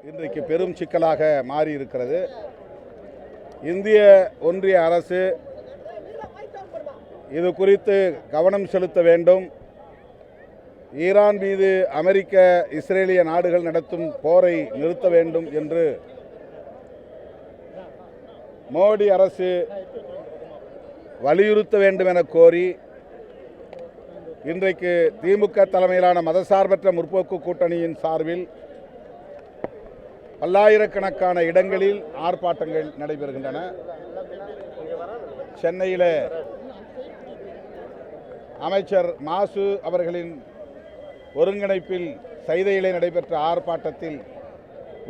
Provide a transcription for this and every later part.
இன்றைக்கு பெரும் சிக்கலாக மாறி இருக்கிறது. இந்திய ஒன்றிய அரசு இது குறித்து கவனம் செலுத்த வேண்டும். ஈரான் மீது அமெரிக்க இஸ்ரேலிய நாடுகள் நடத்தும் போரை நிறுத்த வேண்டும் என்று மோடி அரசு வலியுறுத்த வேண்டும் என கோரி இன்றைக்கு திமுக தலைமையிலான மதசார்பற்ற முற்போக்கு கூட்டணியின் சார்பில் பல்லாயிரக்கணக்கான இடங்களில் ஆர்ப்பாட்டங்கள் நடைபெறுகின்றன. சென்னையில் அமைச்சர் மாசு அவர்களின் ஒருங்கிணைப்பில் சைதையிலே நடைபெற்ற ஆர்ப்பாட்டத்தில்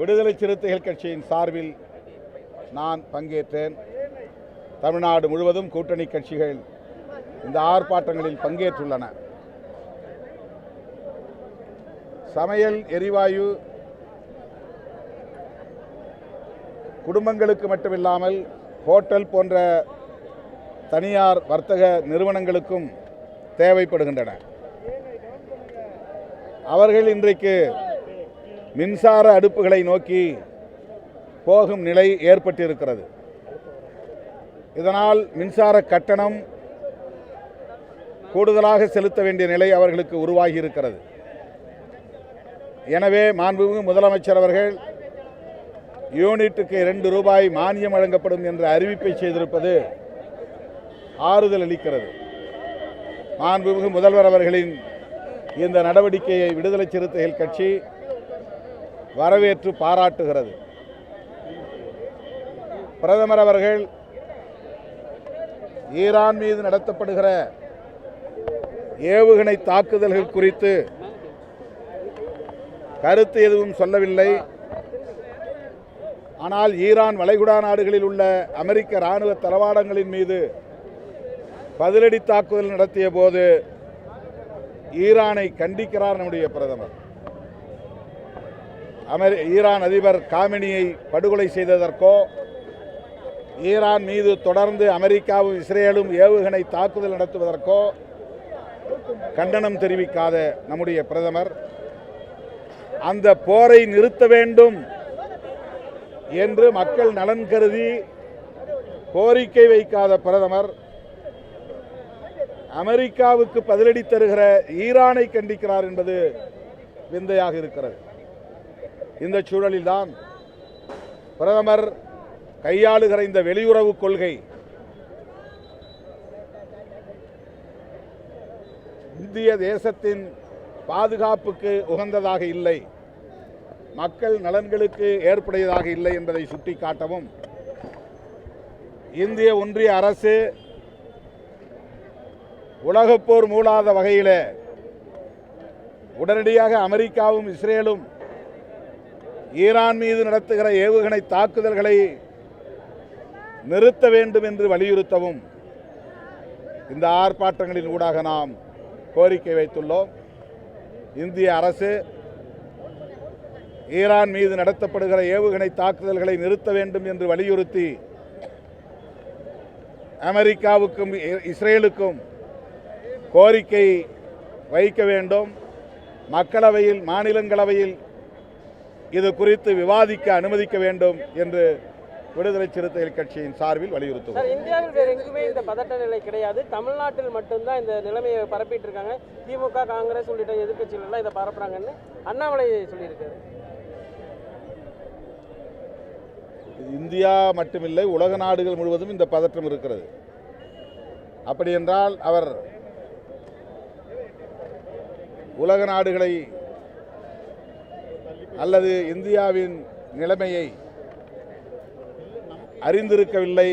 விடுதலை சிறுத்தைகள் கட்சியின் சார்பில் நான் பங்கேற்றேன். தமிழ்நாடு முழுவதும் கூட்டணி கட்சிகள் இந்த ஆர்ப்பாட்டங்களில் பங்கேற்றுள்ளன. சமையல் எரிவாயு குடும்பங்களுக்கு மட்டுமில்லாமல் ஹோட்டல் போன்ற தனியார் வர்த்தக நிறுவனங்களுக்கும் தேவைப்படுகின்றன. அவர்கள் இன்றைக்கு மின்சார அடுப்புகளை நோக்கி போகும் நிலை ஏற்பட்டிருக்கிறது. இதனால் மின்சார கட்டணம் கூடுதலாக செலுத்த வேண்டிய நிலை அவர்களுக்கு உருவாகி இருக்கிறது. எனவே மாண்புமிகு முதலமைச்சர் அவர்கள் யூனிட்டுக்கு 2 ரூபாய் மானியம் வழங்கப்படும் என்ற அறிவிப்பை செய்திருப்பது ஆறுதல் அளிக்கிறது. மாண்புமிகு முதல்வர் அவர்களின் இந்த நடவடிக்கையை விடுதலை சிறுத்தைகள் கட்சி வரவேற்று பாராட்டுகிறது. பிரதமர் அவர்கள் ஈரான் மீது நடத்தப்படுகிற ஏவுகணை தாக்குதல்கள் குறித்து கருத்து எதுவும் சொல்லவில்லை. ஆனால் ஈரான் வளைகுடா நாடுகளில் உள்ள அமெரிக்க இராணுவ தளவாடங்களின் மீது பதிலடி தாக்குதல் நடத்திய போது ஈரானை கண்டிக்கிறார் நம்முடைய பிரதமர். ஈரான் அதிபர் காமெனியை படுகொலை செய்ததற்கோ ஈரான் மீது தொடர்ந்து அமெரிக்காவும் இஸ்ரேலும் ஏவுகணை தாக்குதல் நடத்துவதற்கோ கண்டனம் தெரிவிக்காத நம்முடைய பிரதமர் அந்த போரை நிறுத்த வேண்டும் என்று மக்கள் நலன் கருதி கோரிக்கை வைக்காத பிரதமர் அமெரிக்காவுக்கு பதிலடி தருகிற ஈரானை கண்டிக்கிறார் என்பது விந்தையாக இருக்கிறது. இந்த சூழலில்தான் பிரதமர் கையாளுகிற இந்த வெளியுறவு கொள்கை இந்திய தேசத்தின் பாதுகாப்புக்கு உகந்ததாக இல்லை, மக்கள் நலன்களுக்கு ஏற்புடையதாக இல்லை என்பதை சுட்டிக்காட்டவும் இந்திய ஒன்றிய அரசு உலகப்போர் மூளாத வகையில் உடனடியாக அமெரிக்காவும் இஸ்ரேலும் ஈரான் மீது நடத்துகிற ஏவுகணை தாக்குதல்களை நிறுத்த வேண்டும் என்று வலியுறுத்தவும் இந்த ஆர்ப்பாட்டங்களின் ஊடாக நாம் கோரிக்கை வைத்துள்ளோம். இந்திய அரசு ஈரான் மீது நடத்தப்படுகிற ஏவுகணை தாக்குதல்களை நிறுத்த வேண்டும் என்று வலியுறுத்தி அமெரிக்காவுக்கும் இஸ்ரேலுக்கும் கோரிக்கை வைக்க வேண்டும். மக்களவையில் மாநிலங்களவையில் இது குறித்து விவாதிக்க அனுமதிக்க வேண்டும் என்று விடுதலை சிறுத்தைகள் கட்சியின் சார்பில் வலியுறுத்துவோம். இந்தியாவில் வேறு எங்குமே இந்த பதட்ட நிலை கிடையாது, தமிழ்நாட்டில் மட்டும்தான் இந்த நிலைமையை பரப்பிட்டு இருக்காங்க. திமுக, காங்கிரஸ் உள்ளிட்ட எதிர்கட்சிகள் எல்லாம் இதை பரப்புறாங்கன்னு அண்ணாமலை சொல்லியிருக்காரு. இந்தியா மட்டுமில்லை, உலக நாடுகள் முழுவதும் இந்த பதற்றம் இருக்கிறது. அப்படி என்றால் அவர் உலக நாடுகளை அல்லது இந்தியாவின் நிலைமையை அறிந்திருக்கவில்லை.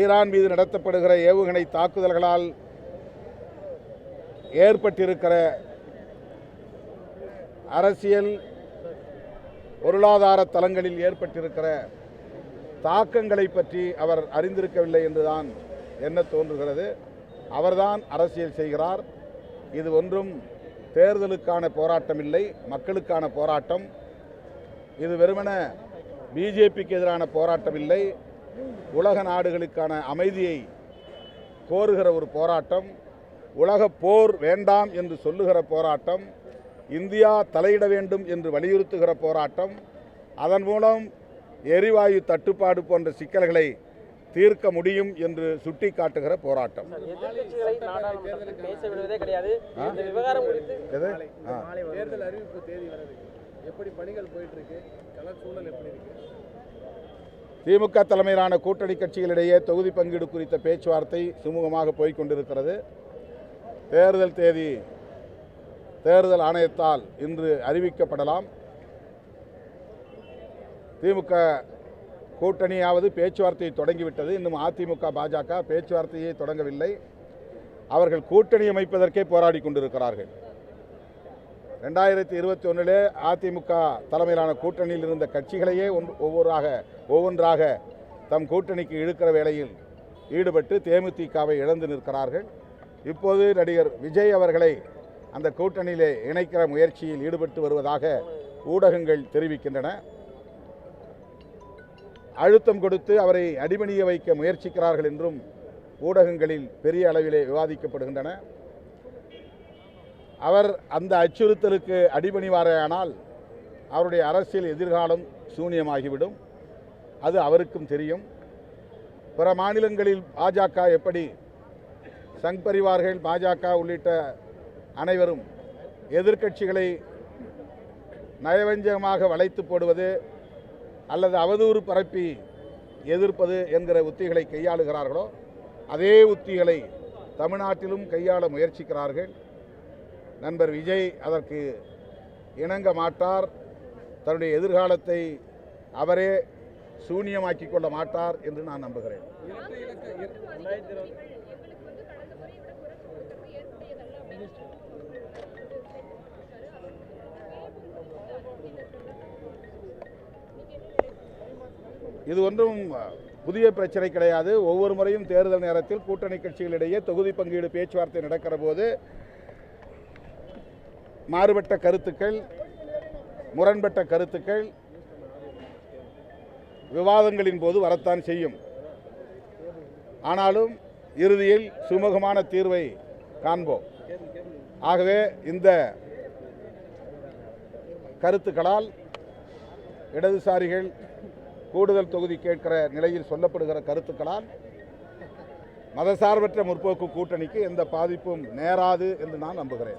ஈரான் மீது நடத்தப்படுகிற ஏவுகணை தாக்குதல்களால் ஏற்பட்டிருக்கிற அரசியல் பொருளாதார தளங்களில் ஏற்பட்டிருக்கிற தாக்கங்களை பற்றி அவர் அறிந்திருக்கவில்லை என்றுதான் என்ன தோன்றுகிறது. அவர்தான் அரசியல் செய்கிறார். இது ஒன்றும் தேர்தலுக்கான போராட்டம் இல்லை, மக்களுக்கான போராட்டம். இது வெறுமன பிஜேபிக்கு எதிரான போராட்டம் இல்லை, உலக நாடுகளுக்கான அமைதியை கோருகிற ஒரு போராட்டம், உலக போர் வேண்டாம் என்று சொல்லுகிற போராட்டம். இந்தியா தலையிட வேண்டும் என்று வலியுறுத்துகிற போராட்டம், அதன் மூலம் எரிவாயு தட்டுப்பாடு போன்ற சிக்கல்களை தீர்க்க முடியும் என்று சுட்டிக்காட்டுகிற போராட்டம். எதிர்க்கட்சிகளை நாடாளுமன்றத்தில் பேச விடுவதே கிடையாது. இந்த விவகாரம் குறித்து தேர்தல் அறிவிப்பு தேதி வருது, எப்படி பணிகள் போயிட்டு இருக்கு, கள சூழல் எப்படி இருக்கு? திமுக தலைமையிலான கூட்டணி கட்சிகளிடையே தொகுதி பங்கீடு குறித்த பேச்சுவார்த்தை சுமூகமாக போய்கொண்டிருக்கிறது. தேர்தல் தேதி தேர்தல் ஆணையத்தால் இன்று அறிவிக்கப்படலாம். திமுக கூட்டணியாவது பேச்சுவார்த்தையை தொடங்கிவிட்டது. இன்னும் அதிமுக பாஜக பேச்சுவார்த்தையை தொடங்கவில்லை. அவர்கள் கூட்டணி அமைப்பதற்கே போராடி கொண்டிருக்கிறார்கள். 2021 அதிமுக தலைமையிலான கூட்டணியில் இருந்த கட்சிகளையே ஒவ்வொன்றாக தம் கூட்டணிக்கு இழுக்கிற வேளையில் ஈடுபட்டு தேமுதிகவை இழந்து நிற்கிறார்கள். இப்போது நடிகர் விஜய் அவர்களை அந்த கூட்டணியிலே இணைக்கிற முயற்சியில் ஈடுபட்டு வருவதாக ஊடகங்கள் தெரிவிக்கின்றன. அழுத்தம் கொடுத்து அவரை அடிபணிய வைக்க முயற்சிக்கிறார்கள் என்றும் ஊடகங்களில் பெரிய அளவிலே விவாதிக்கப்படுகின்றன. அவர் அந்த அச்சுறுத்தலுக்கு அடிபணிவாரேயானால் அவருடைய அரசியல் எதிர்காலம் சூனியமாகிவிடும். அது அவருக்கும் தெரியும். பிற மாநிலங்களில் பாஜக எப்படி சங் பரிவார்கள், பாஜக உள்ளிட்ட அனைவரும் எதிர்க்கட்சிகளை நயவஞ்சகமாக வளைத்து போடுவது அல்லது அவதூறு பரப்பி எதிர்ப்பது என்கிற உத்திகளை கையாளுகிறார்களோ, அதே உத்திகளை தமிழ்நாட்டிலும் கையாள முயற்சிக்கிறார்கள். நண்பர் விஜய் அதற்கு இணங்க மாட்டார். தன்னுடைய எதிர்காலத்தை அவரே சூனியமாக்கி கொள்ள மாட்டார் என்று நான் நம்புகிறேன். இது ஒன்றும் புதிய பிரச்சனை கிடையாது. ஒவ்வொரு முறையும் தேர்தல் நேரத்தில் கூட்டணி கட்சிகளிடையே தொகுதி பங்கீடு பேச்சுவார்த்தை நடக்கிற போது மாறுபட்ட கருத்துக்கள், முரண்பட்ட கருத்துக்கள் விவாதங்களின் போது வரத்தான் செய்யும். ஆனாலும் இறுதியில் சுமூகமான தீர்வை காண்போம். ஆகவே இந்த கருத்துக்களால் இடதுசாரிகள் கூடுதல் தொகுதி கேட்கிற நிலையில் சொல்லப்படுகிற கருத்துக்களால் மதசார்பற்ற முற்போக்கு கூட்டணிக்கு எந்த பாதிப்பும் நேராது என்று நான் நம்புகிறேன்.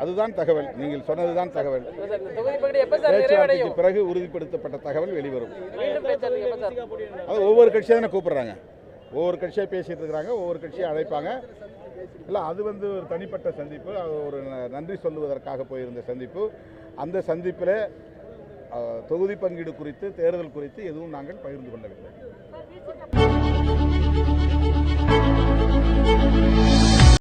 அதுதான் தகவல். நீங்கள் சொன்னதுதான் தகவல். பேச்சுவார்த்தைக்கு பிறகு உறுதிப்படுத்தப்பட்ட தகவல் வெளிவரும். அது ஒவ்வொரு கட்சியாக தானே கூப்பிடுறாங்க, ஒவ்வொரு கட்சியாக பேசிட்டு இருக்கிறாங்க, ஒவ்வொரு கட்சியை அழைப்பாங்க. இல்லை, அது ஒரு தனிப்பட்ட சந்திப்பு, அது ஒரு நன்றி சொல்லுவதற்காக போயிருந்த சந்திப்பு. அந்த சந்திப்பில் தொகுதி பங்கீடு குறித்து, தேர்தல் குறித்து எதுவும் நாங்கள் பகிர்ந்து கொள்ளவில்லை.